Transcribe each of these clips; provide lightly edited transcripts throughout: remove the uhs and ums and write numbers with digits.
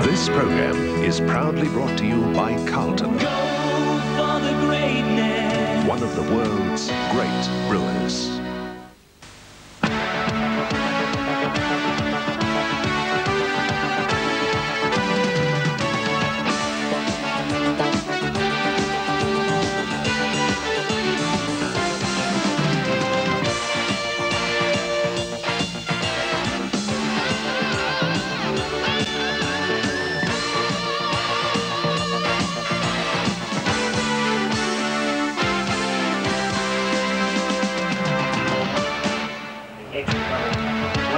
This program is proudly brought to you by Carlton, Go for the greatness. one of the world's great brewers.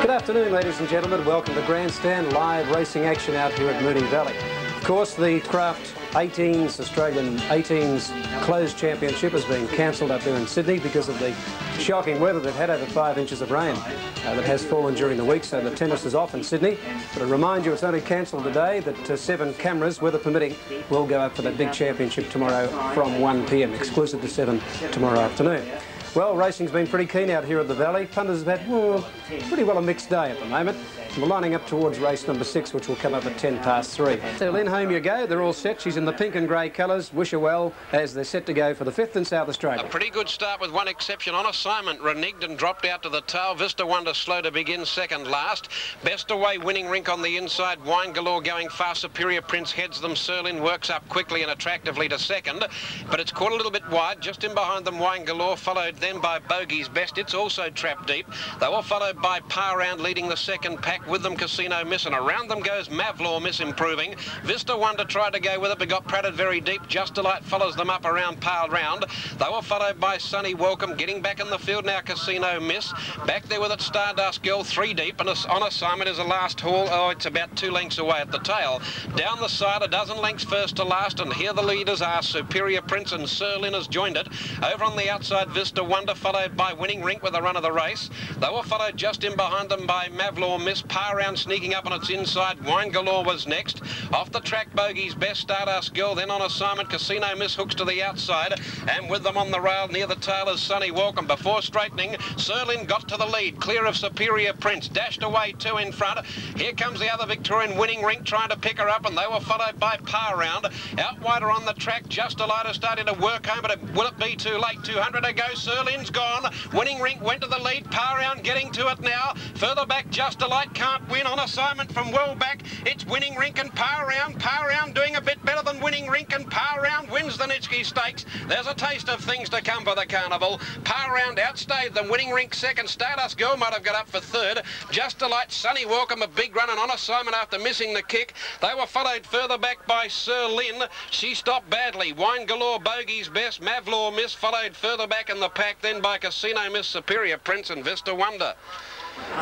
Good afternoon, ladies and gentlemen. Welcome to Grandstand live racing action out here at Moonee Valley. Of course, the Craft 18s, Australian 18s closed championship has been cancelled up there in Sydney because of the shocking weather they've had, over 5 inches of rain that has fallen during the week, so the tennis is off in Sydney. But I remind you, it's only cancelled today, that 7 cameras, weather permitting, will go up for that big championship tomorrow from 1 p.m, exclusive to 7 tomorrow afternoon. Well, racing's been pretty keen out here at the Valley. Punters have had pretty well a mixed day at the moment. We're lining up towards race number 6, which will come up at 3:10. So Lynn, home you go. They're all set. She's in the pink and grey colours. Wish her well as they're set to go for the 5th in South Australia. A pretty good start with one exception. On assignment, reneged and dropped out to the tail. Vista Wonder slow to begin, second last. Best Away, Winning Rink on the inside. Wine Galore going fast. Superior Prince heads them. Serlin works up quickly and attractively to second, but it's caught a little bit wide. Just in behind them, Wine Galore, followed then by Bogey's Best. It's also trapped deep. They were followed by Par Round leading the second pack. With them, Casino Miss, and around them goes Mavlaw Miss improving. Vista Wonder tried to go with it, but got pratted very deep. Just Delight follows them up around Par Round. They were followed by Sunny Welcome. Getting back in the field now, Casino Miss. Back there with it, Stardust Girl, 3 deep, and on assignment is a last haul. Oh, it's about 2 lengths away at the tail. Down the side, a dozen lengths first to last, and here the leaders are Superior Prince, and Serlin has joined it. Over on the outside, Vista Wonder, followed by Winning Rink with the run of the race. They were followed just in behind them by Mavlaw Miss. Par Round sneaking up on its inside. Wine Galore was next. Off the track, Bogey's Best, Stardust Girl. Then on assignment, Casino Miss hooks to the outside. And with them on the rail near the tail is Sunny Welcome. Before straightening, Serlin got to the lead. Clear of Superior Prince. Dashed away 2 in front. Here comes the other Victorian, Winning Rink, trying to pick her up. And they were followed by Par Round. Out wider on the track, Just Delight is starting to work home. But will it be too late? 200 to go. Serlin's gone. Winning Rink went to the lead. Par Round getting to it now. Further back, Just Delight can't win. On assignment from well back, it's Winning Rink and Par Round. Par Round doing a bit better than Winning Rink, and Par Round wins the Nitschke Stakes. There's a taste of things to come for the carnival. Par Round outstayed them. Winning Rink second. Stardust Girl might have got up for third. Just Delight, Sunny Welcome, a big run, and on assignment after missing the kick. They were followed further back by Serlin. She stopped badly. Wine Galore, Bogey's Best, Mavlaw Miss followed further back in the pack, then by Casino Miss, Superior Prince, and Vista Wonder.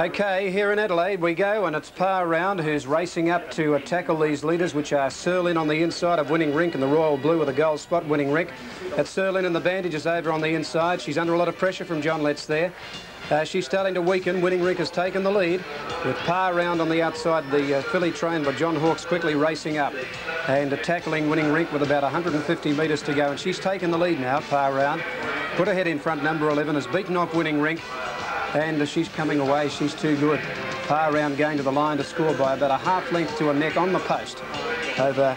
Okay, here in Adelaide we go, and it's Par Round who's racing up to tackle these leaders, which are Serlin on the inside of Winning Rink and the Royal Blue with a gold spot, Winning Rink. That's Serlin, and the bandage is over on the inside. She's under a lot of pressure from John Letts there. She's starting to weaken. Winning Rink has taken the lead with Par Round on the outside. The filly trained by John Hawkes quickly racing up and tackling Winning Rink with about 150 metres to go, and she's taken the lead now. Par Round put her head in front. Number 11 has beaten off Winning Rink, and she's coming away. She's too good. Par Round going to the line to score by about a half length to a neck on the post over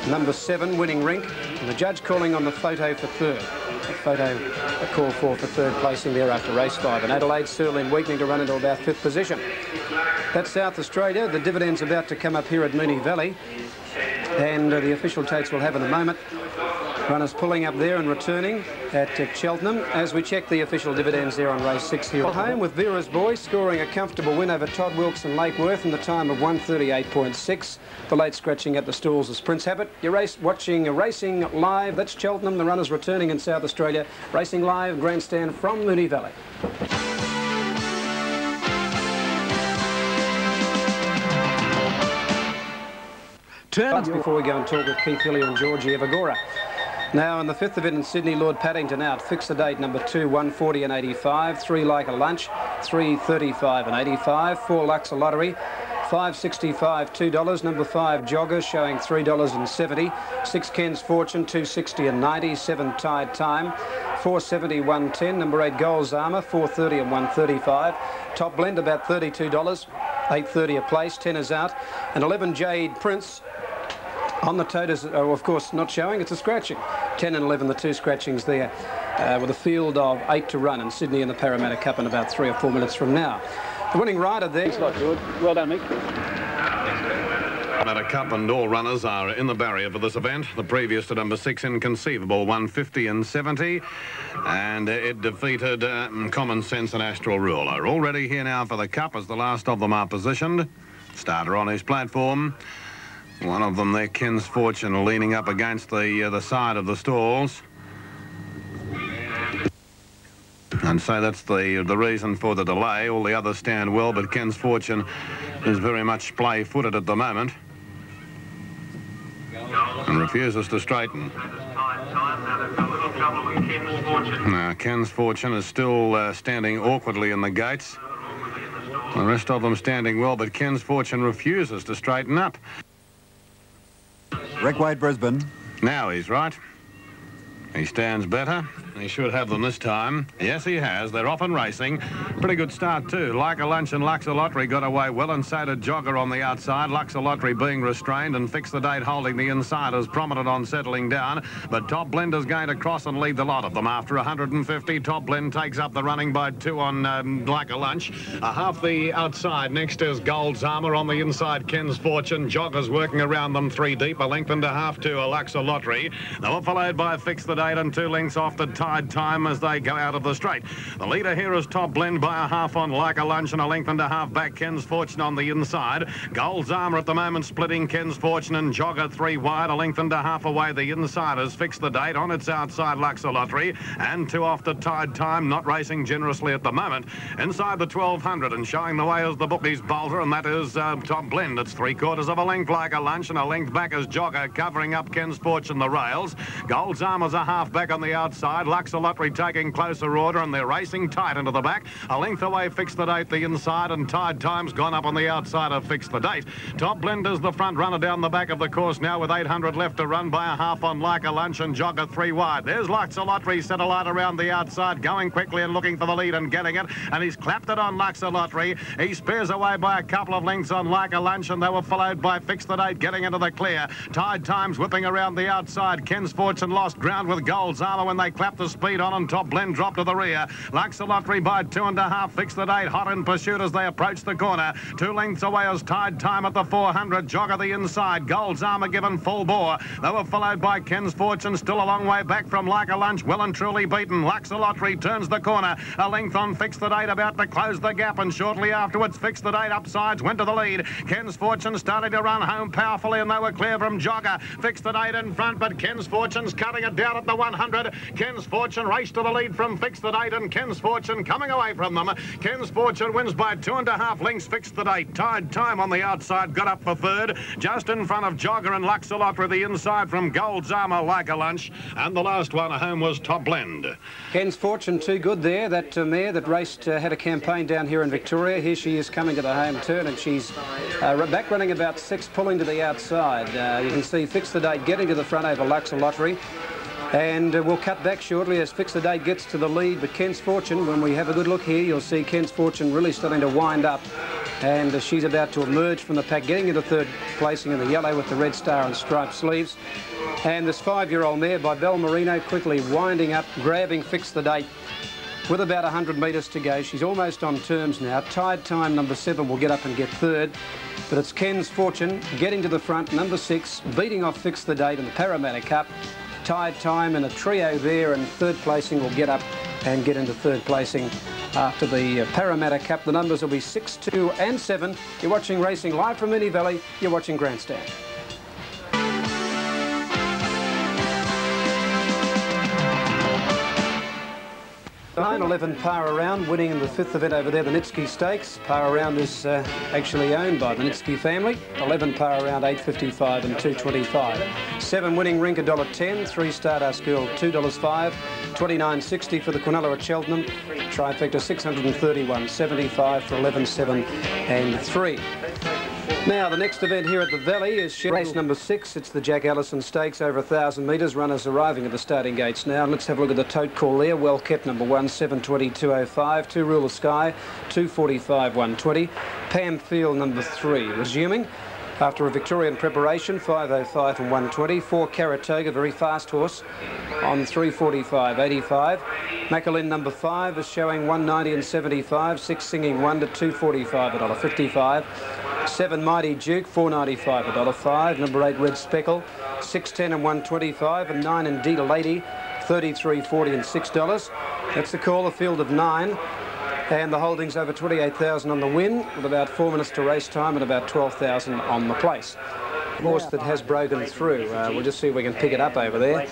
number 7, Winning Rink, and the judge calling on the photo for third. A photo a call for third placing there after race 5. And Adelaide, Serlin weakening to run into about 5th position. That's South Australia. The dividend's about to come up here at Moonee Valley, and the official takes we'll have in a moment. Runners pulling up there and returning at Cheltenham as we check the official dividends there on race 6 here. Home with Vera's Boy scoring a comfortable win over Todd Wilkes and Lake Worth in the time of 1:38.6. The late scratching at the stalls is Prince Habit. You're watching Racing Live. That's Cheltenham. The runners returning in South Australia. Racing Live, Grandstand from Moonee Valley. Turns before we go and talk with Keith Hillier and Georgie Evagora. Now in the 5th event in Sydney, Lord Paddington out. Fix the date, number 2, 140 and 85. 3 Like a Lunch, 335 and 85. 4 Lux a Lottery, $5.65, $2. Number 5 Jogger showing $3.70. 6 Ken's Fortune, $2.60 and 90. 7 Tide Time, $4.70, 110. Number 8 Gold's Armour, $4.30 and 135. Top Blend about $32. 8.30 a place. 10 is out. And 11 Jade Prince on the toes, of course, not showing. It's a scratching. 10 and 11, the two scratchings there, with a field of 8 to run in Sydney in the Parramatta Cup in about 3 or 4 minutes from now. The winning rider there. It's not good. Well done, Mick. Parramatta Cup and all runners are in the barrier for this event. The previous to number 6, Inconceivable, won 50 and 70, and it defeated Common Sense and Astral Ruler. Already here now for the Cup as the last of them are positioned. Starter on his platform. One of them there, Ken's Fortune, leaning up against the side of the stalls. And so that's the reason for the delay. All the others stand well, but Ken's Fortune is very much play-footed at the moment and refuses to straighten. Now, Ken's Fortune is still standing awkwardly in the gates. The rest of them standing well, but Ken's Fortune refuses to straighten up. Rick Wade, Brisbane. Now he's right. He stands better. He should have them this time. Yes, he has. They're off and racing. Pretty good start, too. Like a Lunch and Luxor Lottery got away well, and so did Jogger on the outside. Luxor Lottery being restrained, and Fix the Date holding the inside as prominent on settling down. But Top Blend is going to cross and lead the lot of them. After 150, Top Blend takes up the running by 2 on Like a Lunch. Half the outside. Next is Gold's Armour on the inside. Ken's Fortune. Joggers working around them 3 deep. A length and a half to a Luxor Lottery. They were followed by Fix the Date and 2 lengths off the Tide Time as they go out of the straight. The leader here is Top Blend by a half on Like a Lunch and a length and a half back. Ken's Fortune on the inside. Gold's Armour at the moment splitting Ken's Fortune and Jogger 3 wide. A length and a half away. The insiders Fix the Date on its outside. Luxor Lottery and 2 off the Tide Time, not racing generously at the moment. Inside the 1200 and showing the way is the bookies Bolter, and that is Top Blend. It's 3/4 of a length Like a Lunch and a length back as Jogger covering up Ken's Fortune the rails. Gold's Armour's a half back on the outside. Luxor Lottery taking closer order, and they're racing tight into the back. A length away Fix the Date the inside, and Tide Time's gone up on the outside of Fix the Date. Top Blend is the front runner down the back of the course now with 800 left to run by a half on Like a Lunch and Jogger 3 wide. There's Luxor Lottery set a light around the outside, going quickly and looking for the lead and getting it, and he's clapped it on Luxor Lottery. He spares away by a couple of lengths on Like a Lunch, and they were followed by Fix the Date getting into the clear. Tide Time's whipping around the outside. Ken's Fortune lost ground with Gold's Armour when they clapped the speed on, and Top Blend dropped to the rear. Luxor Lottery by 2 1/2. Fix the Date hot in pursuit as they approach the corner. 2 lengths away as Tide Time at the 400. Jogger the inside. Gold's Armour given full bore. They were followed by Ken's Fortune, still a long way back from Like a Lunch. Well and truly beaten. Luxor Lottery turns the corner. A length on Fix the Date, about to close the gap, and shortly afterwards Fix the Date upsides went to the lead. Ken's Fortune started to run home powerfully, and they were clear from Jogger. Fix the Date in front, but Ken's Fortune's cutting it down at the 100. Ken's Fortune raced to the lead from Fix the Date, and Ken's Fortune coming away from them. Ken's Fortune wins by 2 1/2 lengths. Fix the Date. Tide Time on the outside got up for third, just in front of Jogger and Luxor Lottery the inside from Gold's Armour, Like a Lunch, and the last one home was Top Blend. Ken's Fortune too good there. That mare that raced had a campaign down here in Victoria. Here she is coming to the home turn, and she's back running about 6, pulling to the outside. You can see Fix the Date getting to the front over Luxor Lottery. And we'll cut back shortly as Fix the Date gets to the lead. But Ken's Fortune, when we have a good look here, you'll see Ken's Fortune really starting to wind up. And she's about to emerge from the pack, getting into 3rd placing in the yellow with the red star and striped sleeves. And this 5-year-old mare by Bel Marino quickly winding up, grabbing Fix the Date with about 100 metres to go. She's almost on terms now. Tide Time, number 7, will get up and get 3rd. But it's Ken's Fortune getting to the front, number 6, beating off Fix the Date in the Parramatta Cup. Tide Time and a trio there, and 3rd placing will get up and get into 3rd placing after the Parramatta Cup. The numbers will be 6, 2 and 7. You're watching racing live from Moonee Valley. You're watching Grandstand. 9-11 Par Around, winning in the 5th event over there, the Nitsky Stakes. Par Around is actually owned by the Nitsky family. 11 Par Around, $8.55 and $2.25. 7 winning rink, $1.10. 3 Stardust Girl, $2.05. $29.60 for the Quinella at Cheltenham. Trifecta, $631.75 for 11, 7 and 3. Now, the next event here at the Valley is race number 6. It's the Jack Allison Stakes over 1,000 metres. Runners arriving at the starting gates now. And let's have a look at the tote call there. Well kept, number 1, 7:20.205. 2 Rule of Sky, 2:45.120. Pamfield, number 3, resuming. After a Victorian preparation, 5:05 and 1:20. 4 Caratoga, very fast horse, on 3:45.85. Macklin, number 5, is showing 1:90 and 75. 6 Singing Wonder, 2:45, $1.55. 7 Mighty Duke, 4.95, $1.05. Number 8 Red Speckle, 6:10 and 1.25. And 9 Indeed a Lady, 33.40 and $6. That's the call, a field of 9. And the holdings over 28,000 on the win, with about 4 minutes to race time and about 12,000 on the place. Horse that has broken through. We'll just see if we can pick it up over there.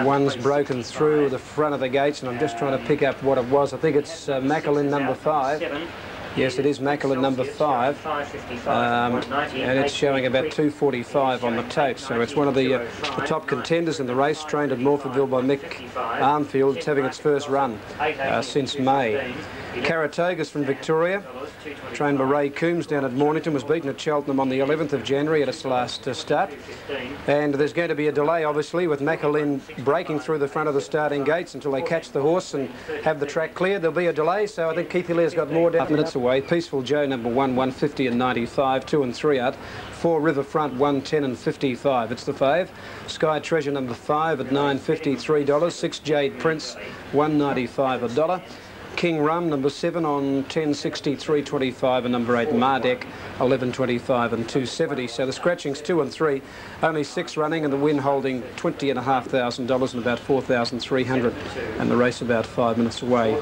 One's broken through the front of the gates, and I'm just trying to pick up what it was. I think it's Macklin, number 5. Yes, it is Macklin, number 5, and it's showing about 2:45 on the tote. So it's one of the top contenders in the race, trained at Morphettville by Mick Armfield. It's having its first run since May. Caratoga's from Victoria, trained by Ray Coombs down at Mornington, was beaten at Cheltenham on the 11th of January at its last start. And there's going to be a delay, obviously, with Macklin breaking through the front of the starting gates until they catch the horse and have the track cleared. There'll be a delay, so I think Keith Hillier's got more than minutes away. Peaceful Joe, number 1, 1:50 and 95, 2 and 3 out. 4 Riverfront, 1:10 and 55. It's the fave. Sky Treasure, number 5, at $9.50, $3. 6 Jade Prince, $1.95, $1. King Rum, number 7, on 10.60, 3.25, and number 8 Mardek, 11.25 and 2.70. So the scratchings 2 and 3, only 6 running, and the win holding $20,500 and about 4,300, and the race about 5 minutes away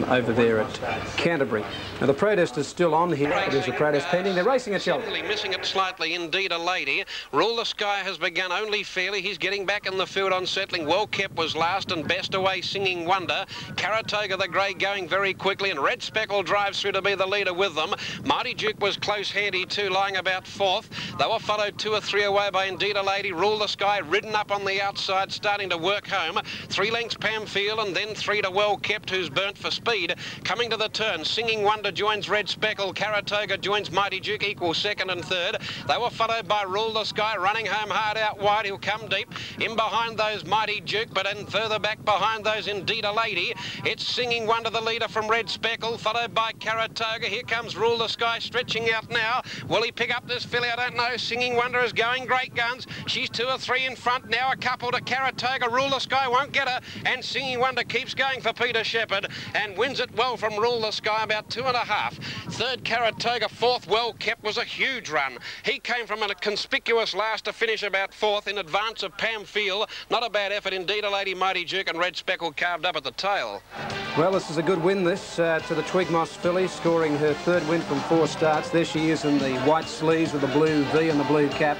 over there at Canterbury. Now the protest is still on here. There's a protest pending. They're racing at Cheltenham. Missing it slightly, Indeed a Lady. Rule the Sky has begun only fairly. He's getting back in the field on settling. Well Kept was last, and Best Away Singing Wonder. Caratoga the Grey going very quickly, and Red Speckle drives through to be the leader with them. Mighty Duke was close handy too, lying about 4th. They were followed 2 or 3 away by Indeed a Lady. Rule the Sky ridden up on the outside, starting to work home. 3 lengths Pamfield, and then 3 to Well Kept, who's burnt for speed. Coming to the turn, Singing Wonder joins Red Speckle. Caratoga joins Mighty Duke, equal 2nd and 3rd. They were followed by Rule the Sky, running home hard out wide. He'll come deep. In behind those Mighty Duke, but in further back behind those Indeed a Lady. It's Singing Wonder, the leader from Red Speckle, followed by Caratoga. Here comes Rule the Sky stretching out now. Will he pick up this filly? I don't know. Singing Wonder is going great guns. She's 2 or 3 in front now. A couple to Caratoga. Rule the Sky won't get her, and Singing Wonder keeps going for Peter Shepherd and wins it well from Rule the Sky, about 2.5. 3rd Caratoga, 4th Well Kept was a huge run. He came from a conspicuous last to finish about 4th in advance of Pamfield. Not a bad effort. Indeed a Lady, Mighty Duke and Red Speckle carved up at the tail. Well, this is a good win, this, to the Twigmoss filly, scoring her 3rd win from 4 starts. There she is in the white sleeves with the blue V and the blue cap.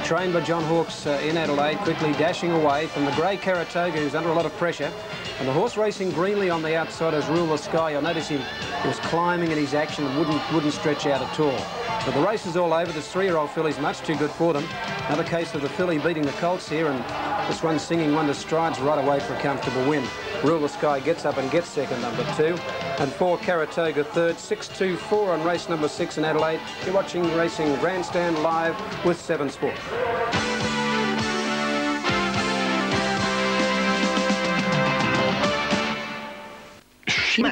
Trained by John Hawkes in Adelaide, quickly dashing away from the grey Caratoga, who's under a lot of pressure. And the horse racing greenly on the outside as Rule the Sky. You'll notice he was climbing in his action and wouldn't stretch out at all. But the race is all over. This 3-year-old filly's much too good for them. Another case of the filly beating the colts here, and this one Singing Wonder strides right away for a comfortable win. Rule the Sky gets up and gets 2nd, number 2. And 4 Caratoga 3rd, 6-2-4 on race number 6 in Adelaide. You're watching Racing Grandstand live with 7 Sport.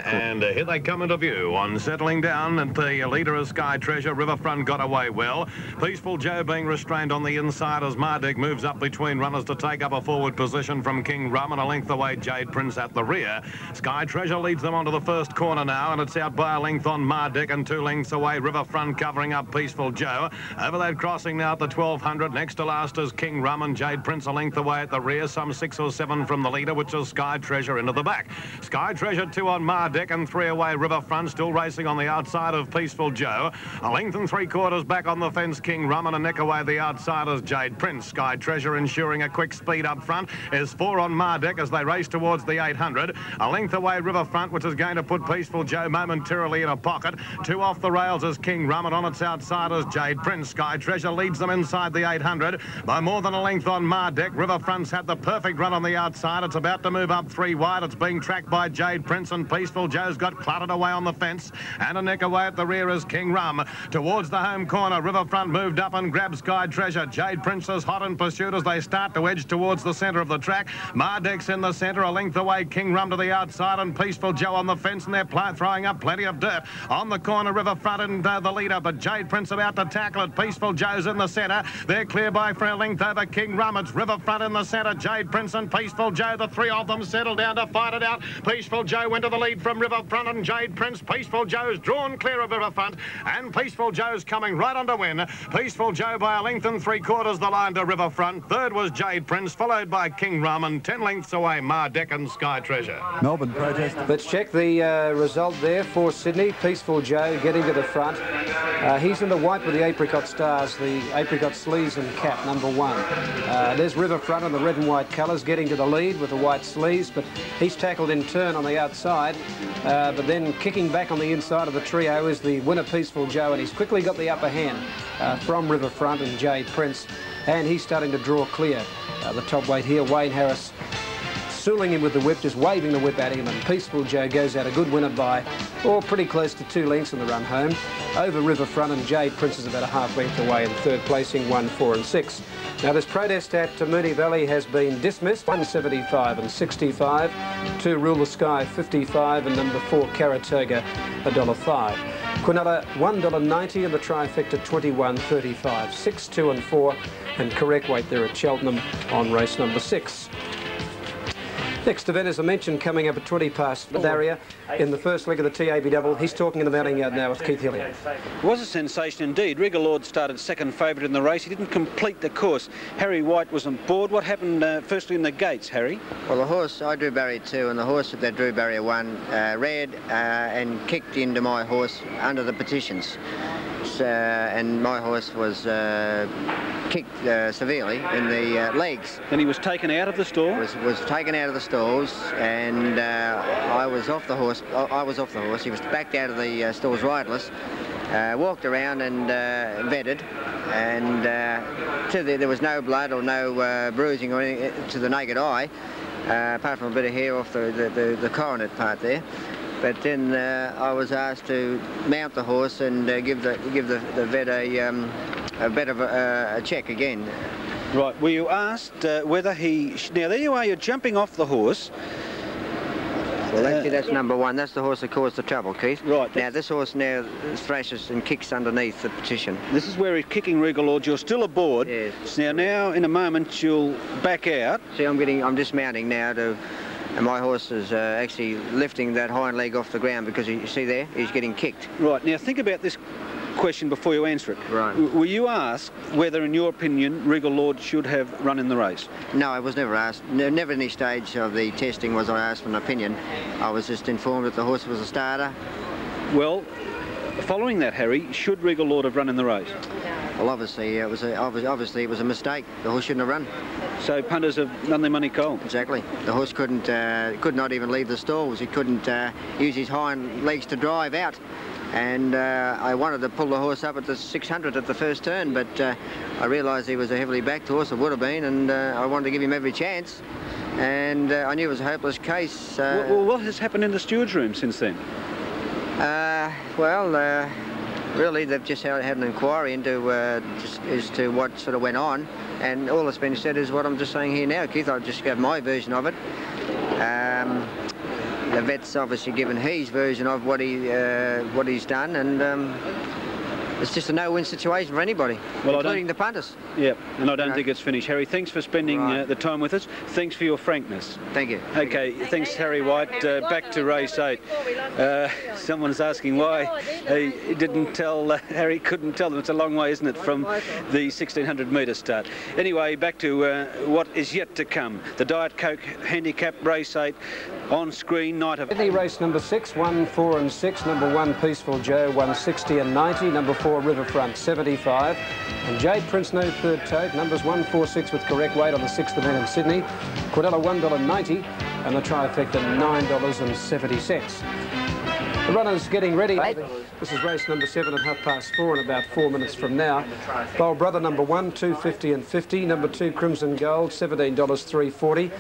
And here they come into view. On settling down, and the leader is Sky Treasure. Riverfront got away well. Peaceful Joe being restrained on the inside as Mardek moves up between runners to take up a forward position from King Rum, and a length away Jade Prince at the rear. Sky Treasure leads them onto the first corner now, and it's out by a length on Mardek, and 2 lengths away Riverfront covering up Peaceful Joe. Over that crossing now at the 1200. Next to last is King Rum, and Jade Prince a length away at the rear, some 6 or 7 from the leader, which is Sky Treasure into the back. Sky Treasure 2 on Mardek, and 3 away Riverfront, still racing on the outside of Peaceful Joe. A length and 3/4 back on the fence King Rum, and a neck away the outsiders Jade Prince. Sky Treasure ensuring a quick speed up front is 4 on Mardek as they race towards the 800. A length away Riverfront, which is going to put Peaceful Joe momentarily in a pocket. 2 off the rails is King Rum, and on its outsiders Jade Prince. Sky Treasure leads them inside the 800 by more than a length on Mardek. Riverfront's had the perfect run on the outside. It's about to move up 3 wide. It's being tracked by Jade Prince and Peaceful Joe's got cluttered away on the fence, and a neck away at the rear is King Rum. Towards the home corner, Riverfront moved up and grabbed Sky Treasure. Jade Prince is hot in pursuit as they start to edge towards the centre of the track. Mardek's in the centre, a length away, King Rum to the outside, and Peaceful Joe on the fence, and they're throwing up plenty of dirt. On the corner, Riverfront and the leader, but Jade Prince about to tackle it. Peaceful Joe's in the centre. They're clear by for a length over King Rum. It's Riverfront in the centre, Jade Prince and Peaceful Joe. The three of them settle down to fight it out. Peaceful Joe went to the lead from Riverfront and Jade Prince. Peaceful Joe's drawn clear of Riverfront, and Peaceful Joe's coming right on to win. Peaceful Joe by a length and 3/4 the line to Riverfront. Third was Jade Prince, followed by King Rum, and 10 lengths away Mardek and Sky Treasure. Melbourne protest. Let's check the result there for Sydney. Peaceful Joe getting to the front. He's in the white with the apricot stars, the apricot sleeves and cap, number 1. There's Riverfront in the red and white colours getting to the lead with the white sleeves, but he's tackled in turn on the outside. But then kicking back on the inside of the trio is the winner, Peaceful Joe, and he's quickly got the upper hand from Riverfront and Jade Prince, and he's starting to draw clear. The top weight here, Wayne Harris, stooling him with the whip, just waving the whip at him, and Peaceful Joe goes out a good winner by, pretty close to 2 lengths in the run home, over Riverfront, and Jade Prince is about a half length away in third placing, 1, 4 and 6. Now this protest at Moonee Valley has been dismissed. 175 and 65, 2 Rule the Sky 55, and number 4 Caratoga $1.05. Quinella $1.90 and the trifecta 21.35, 6, 2 and 4, and correct weight there at Cheltenham on race number 6. Next event, as I mentioned, coming up at 20 past Daria in the first leg of the TAB double. He's talking in the mounting yard now with Keith Hilliard. It was a sensation indeed. Regal Lord started second favourite in the race. He didn't complete the course. Harry White was on board. What happened firstly in the gates, Harry? Well, the horse, I drew barrier 2, and the horse that drew barrier 1 read and kicked into my horse under the petitions. And my horse was kicked severely in the legs. Then he was taken out of the stall? Was taken out of the stalls, and I was off the horse. I was off the horse. He was backed out of the stalls riderless, walked around and vetted, and there was no blood or no bruising or anything to the naked eye, apart from a bit of hair off the coronet part there. But then I was asked to mount the horse and give the vet a bit of a check again. Right. Were you asked whether he... Now, there you are. You're jumping off the horse. Well, actually, that's number 1. That's the horse that caused the trouble, Keith. Right. Now, this horse now thrashes and kicks underneath the petition. This is where he's kicking Regal Lord. You're still aboard. Yes. Now, in a moment, you'll back out. See, I'm dismounting now to... And my horse is actually lifting that hind leg off the ground because you see there, he's getting kicked. Right. Now, think about this question before you answer it. Right. Were you asked whether, in your opinion, Regal Lord should have run in the race? No, I was never asked. Never any stage of the testing was I asked for an opinion. I was just informed that the horse was a starter. Well, following that, Harry, should Regal Lord have run in the race? Well, obviously, it was a mistake. The horse shouldn't have run. So punters have done their money cold. Exactly. The horse could not even leave the stalls. He couldn't use his hind legs to drive out. And I wanted to pull the horse up at the 600 at the first turn, but I realised he was a heavily backed horse, it would have been, and I wanted to give him every chance. And I knew it was a hopeless case. Well, what has happened in the steward's room since then? Really, they've just had an inquiry into as to what sort of went on, and all that's been said is what I'm just saying here now, Keith. I'll just give my version of it. The vet's obviously given his version of what he's done, and it's just a no-win situation for anybody, including the punters. Yeah, and I don't think it's finished. Harry, thanks for spending the time with us. Thanks for your frankness. Thank you. Okay, thanks, Harry White. Back to race 8. Someone's asking why he didn't tell, Harry couldn't tell them. It's a long way, isn't it, from the 1600-metre start. Anyway, back to what is yet to come. The Diet Coke Handicap race 8 on screen, night of... Sydney race number 6, 1, 4 and 6. Number 1, Peaceful Joe, 160 and 90. Number 4, Riverfront 75, and Jade Prince no third tote. Numbers 1, 4, 6 with correct weight on the 6th event in Sydney. Quinella $1.90 and the trifecta $9.70. The runners getting ready. This is race number 7 at 4:30 in about 4 minutes from now. Bold Brother number 1, 250 and 50. Number 2, Crimson Gold, $17 340.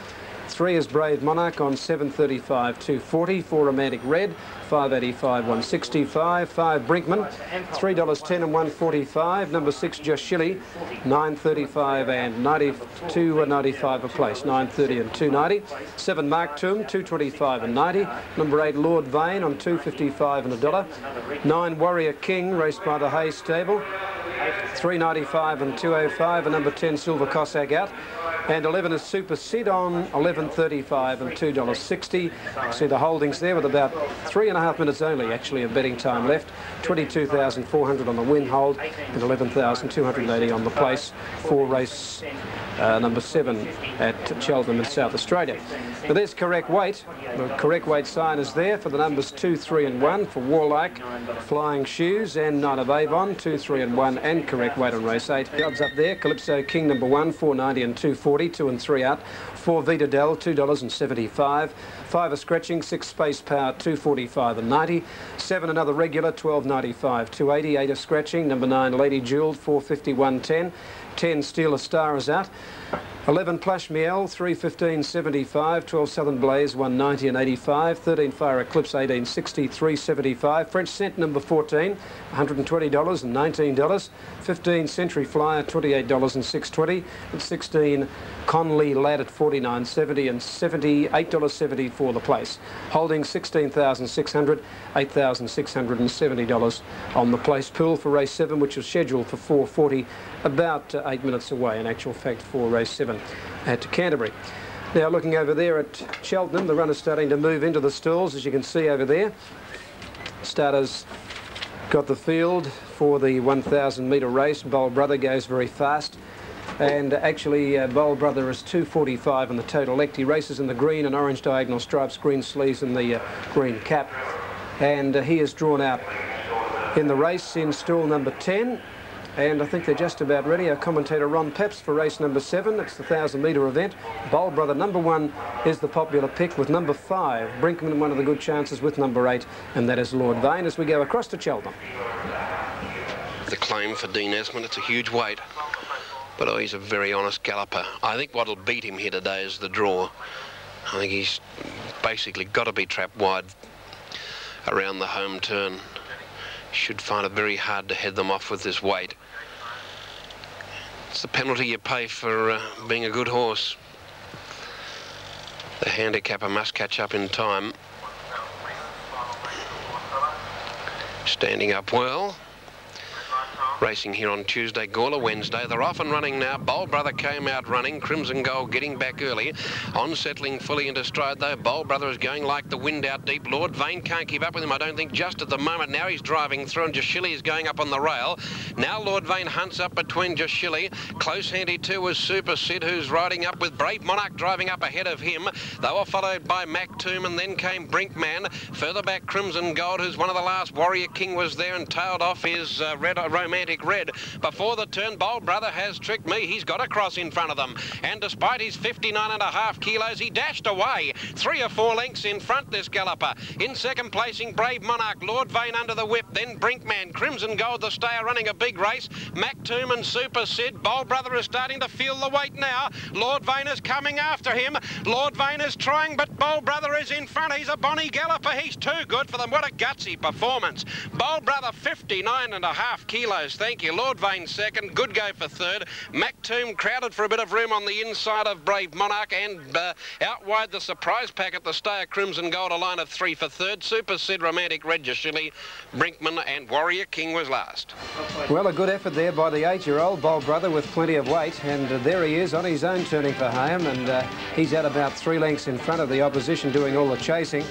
3 is Brave Monarch on 7.35 2.40. 4 Romantic Red, 5.85 165. 5 Brinkman, $3.10 and 1.45. Number 6 Just Shilly, 9.35 and 92.95 a place. 9.30 and 2.90. 7 Mark Toom, 2.25 and 90. Number 8 Lord Vane on 2.55 and $1. 9 Warrior King, raced by the Hayes stable, 3.95 and 2.05. And number 10 Silver Cossack out. And 11 is Super Sid on 11.35 and $2.60. See the holdings there with about 3.5 minutes only actually of betting time left. 22,400 on the win hold and 11,280 on the place for race number 7 at Cheltenham in South Australia. But there's correct weight. The correct weight sign is there for the numbers 2, 3 and 1 for Warlike, Flying Shoes and 9 of Avon, 2, 3 and 1 and correct weight on race 8. The odds up there, Calypso King number 1, 4.90 and 2.40, 2 and 3 out. 4 Vita Del, $2.75. 5 a scratching, 6 Space Power, 2.45 and 90. 7 another regular, 12.95, 2.80. 8 a scratching, number 9 Lady Jewel, 4.50, 1.10. 10 Steel a Star is out. 11 Plush Miel, 3.15.75. 12 Southern Blaze, 1.90 and 85. 13 Fire Eclipse, 18.60, 3.75. French Cent number 14, $120 and $19. 15 Century Flyer, $28 and $6.20. And 16 Conley Lad at $49.70 and $78.70 for the place. Holding $16,600, $8,670 on the place pool for race 7, which was scheduled for 4:40, about 8 minutes away in actual fact for race 7 at Canterbury. Now looking over there at Cheltenham, the runners starting to move into the stalls, as you can see over there. Starters got the field for the 1,000 metre race. Bold Brother goes very fast. And actually, Bold Brother is 2.45 in the total elect. He races in the green and orange diagonal stripes, green sleeves and the green cap. And he is drawn out in the race in stall number 10. And I think they're just about ready. Our commentator Ron Peps for race number 7. It's the 1,000 metre event. Bold Brother number 1 is the popular pick with number 5. Brinkman one of the good chances with number 8. And that is Lord Vane as we go across to Cheltenham. The claim for Dean Esmond, it's a huge weight. But oh, he's a very honest galloper. I think what'll beat him here today is the draw. I think he's basically got to be trapped wide around the home turn. Should find it very hard to head them off with this weight. It's the penalty you pay for being a good horse. The handicapper must catch up in time. Standing up well. Racing here on Tuesday, Gawler Wednesday. They're off and running now. Bold Brother came out running. Crimson Gold getting back early. On settling fully into stride though. Bold Brother is going like the wind out deep. Lord Vane can't keep up with him, I don't think, just at the moment. Now he's driving through and Jashili is going up on the rail. Now Lord Vane hunts up between Jashili. Close handy too was Super Sid, who's riding up with Brave Monarch driving up ahead of him. They were followed by Mac Toom and then came Brinkman. Further back Crimson Gold, who's one of the last. Warrior King was there and tailed off his Romantic Red. Before the turn, Bold Brother has tricked me. He's got a cross in front of them. And despite his 59.5 kilos, he dashed away. 3 or 4 lengths in front, this galloper. In second placing, Brave Monarch. Lord Vane under the whip. Then Brinkman. Crimson Gold, the stayer, running a big race. Mac Toom and Super Sid. Bold Brother is starting to feel the weight now. Lord Vane is coming after him. Lord Vane is trying, but Bold Brother is in front. He's a bonny galloper. He's too good for them. What a gutsy performance. Bold Brother, 59.5 kilos. Thank you. Lord Vane second, good go for third. Mac Toom crowded for a bit of room on the inside of Brave Monarch, and out wide the surprise pack at the stayer Crimson Gold, a line of 3 for third. Super Sid, Romantic Red, Jashili, Brinkman and Warrior King was last. Well, a good effort there by the 8-year-old Bold Brother with plenty of weight, and there he is on his own turning for home, and he's at about 3 lengths in front of the opposition doing all the chasing.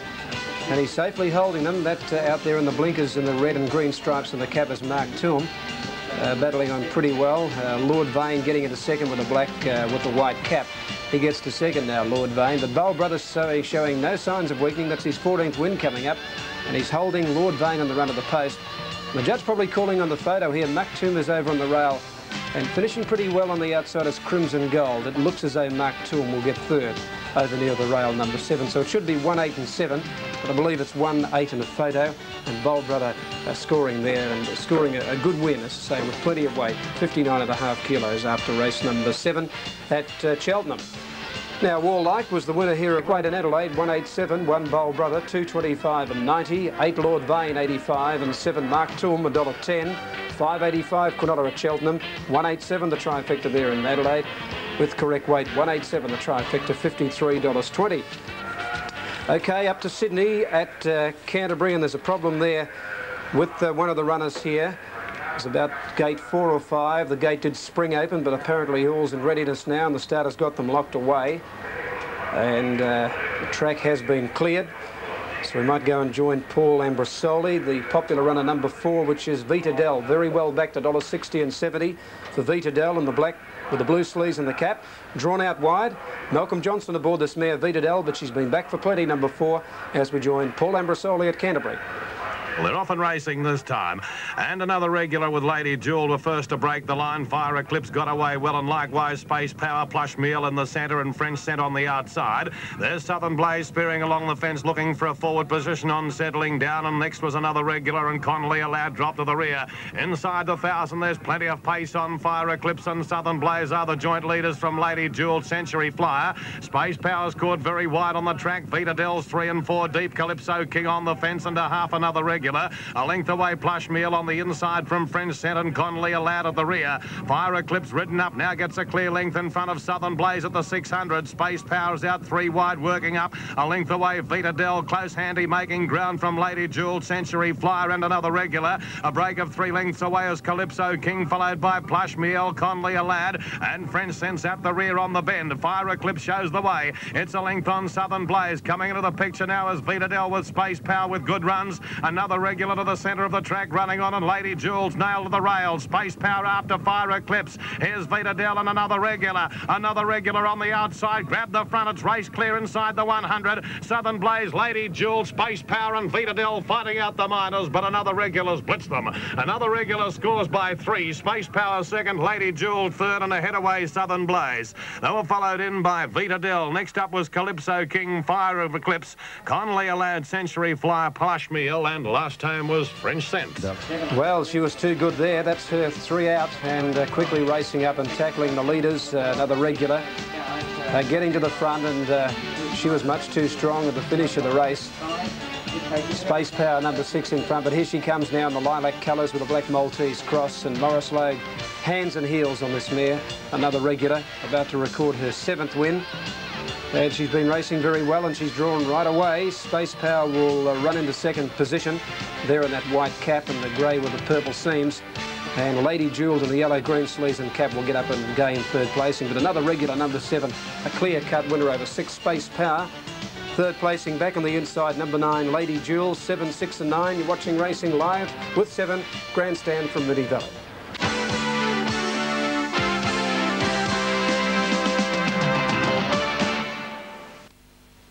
And he's safely holding them. That out there in the blinkers in the red and green stripes and the cap is Mark Toom. Battling on pretty well. Lord Vane getting into second with the black, with the white cap. He gets to second now, Lord Vane. But Bold Brother showing no signs of weakening. That's his 14th win coming up. And he's holding Lord Vane on the run of the post. The judge probably calling on the photo here. Mark Toom is over on the rail and finishing pretty well on the outside is Crimson Gold. It looks as though Mark Toom will get third over near the rail, number 7. So it should be 1, 8 and 7, but I believe it's 1, 8 and a photo. And Bold Brother scoring there and scoring a good win, as I say, with plenty of weight, 59.5 kilos after race number 7 at Cheltenham. Now, Warlike was the winner here at Sydney and Adelaide, 187, 1 Bowl Brother, 225 and 90, 8 Lord Vane, 85 and 7 Mark Toom, $1.10, 585 Quinola at Cheltenham, 187 the trifecta there in Adelaide, with correct weight, 187 the trifecta, $53.20. Okay, up to Sydney at Canterbury, and there's a problem there with one of the runners here. It's about gate 4 or 5. The gate did spring open, but apparently all's in readiness now, and the starter's got them locked away. And the track has been cleared. So we might go and join Paul Ambrosoli, the popular runner number 4, which is Vita Dell. Very well backed at $1.60 and 70 for Vita Dell in the black with the blue sleeves and the cap. Drawn out wide. Malcolm Johnson aboard this mare, Vita Dell, but she's been back for plenty, number 4, as we join Paul Ambrosoli at Canterbury. Well, they're off and racing this time. And another regular with Lady Jewel were first to break the line. Fire Eclipse got away well, and likewise Space Power, Plush Meal in the centre and French Scent on the outside. There's Southern Blaze spearing along the fence, looking for a forward position on settling down, and next was another regular, and Connolly allowed drop to the rear. Inside the 1,000, there's plenty of pace on Fire Eclipse, and Southern Blaze are the joint leaders from Lady Jewel, Century Flyer. Space Power's caught very wide on the track. Vita Dell's 3 and 4 deep. Calypso King on the fence, and a half another regular. A length away, Plush Meal on the inside from French Scent, and Connolly allowed at the rear. Fire Eclipse ridden up, now gets a clear length in front of Southern Blaze at the 600. Space Power's out 3 wide, working up. A length away, Vita Dell, close handy, making ground from Lady Jewel, Century Flyer, and another regular. A break of 3 lengths away as Calypso King, followed by Plush Meal, Connolly a lad, and French Scent's at the rear on the bend. Fire Eclipse shows the way. It's a length on Southern Blaze. Coming into the picture now is Vita Dell with Space Power with good runs. Another regular to the centre of the track running on, and Lady Jewel's nailed to the rails. Space Power after Fire Eclipse. Here's Vita Dell and another regular. Another regular on the outside. Grab the front. It's race clear inside the 100. Southern Blaze, Lady Jewel, Space Power and Vita Dell fighting out the minors, but another regular's blitzed them. Another regular scores by 3. Space Power second, Lady Jewel third, and ahead away Southern Blaze. They were followed in by Vita Dell. Next up was Calypso King, Fire of Eclipse, Connolly allowed Century Flyer, Plush Meal, and last home was French Scent. Well, she was too good there. That's her 3 out, and quickly racing up and tackling the leaders. Another regular getting to the front, and she was much too strong at the finish of the race. Space Power number 6 in front, but here she comes now in the lilac colours with a black Maltese cross, and Morris Logue hands and heels on this mare. Another regular about to record her 7th win. And she's been racing very well, and she's drawn right away. Space Power will run into second position there in that white cap and the grey with the purple seams. And Lady Jewel in the yellow, green sleeves and cap will get up and gain 3rd placing. But another regular, number 7, a clear-cut winner over 6, Space Power. 3rd placing back on the inside, number 9, Lady Jewel, 7, 6 and 9. You're watching Racing Live with 7, Grandstand from Moonee Valley.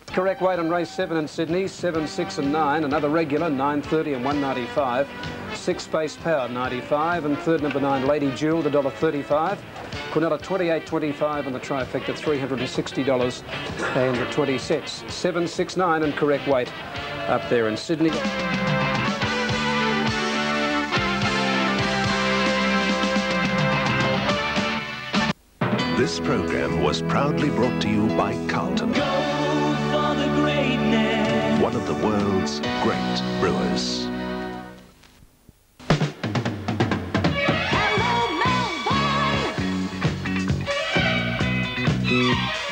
Correct weight on race 7 in Sydney, 7, 6 and 9. Another regular, 9.30 and 1.95. 6 Space Power, 95. And 3rd, number 9, Lady Jewel, $1.35. Quinella, 28.25, and the trifecta, $360 and 20 cents. 7, 6, 9, and correct weight up there in Sydney. This program was proudly brought to you by Carlton, one of the world's great brewers. Hello, Melbourne!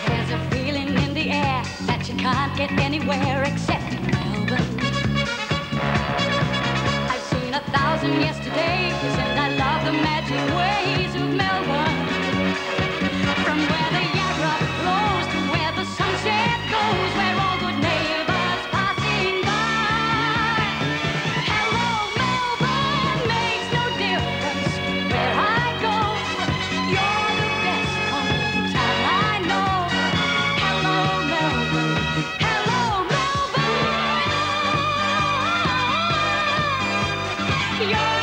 There's a feeling in the air that you can't get anywhere except Melbourne. I've seen 1,000 yesterdays, and I love the magic ways of Melbourne. From where the Yarra flows to where the sunset goes, where all good neighbors passing by. Hello, Melbourne, makes no difference where I go. You're the best hometown I know. Hello, Melbourne. Hello, Melbourne. You're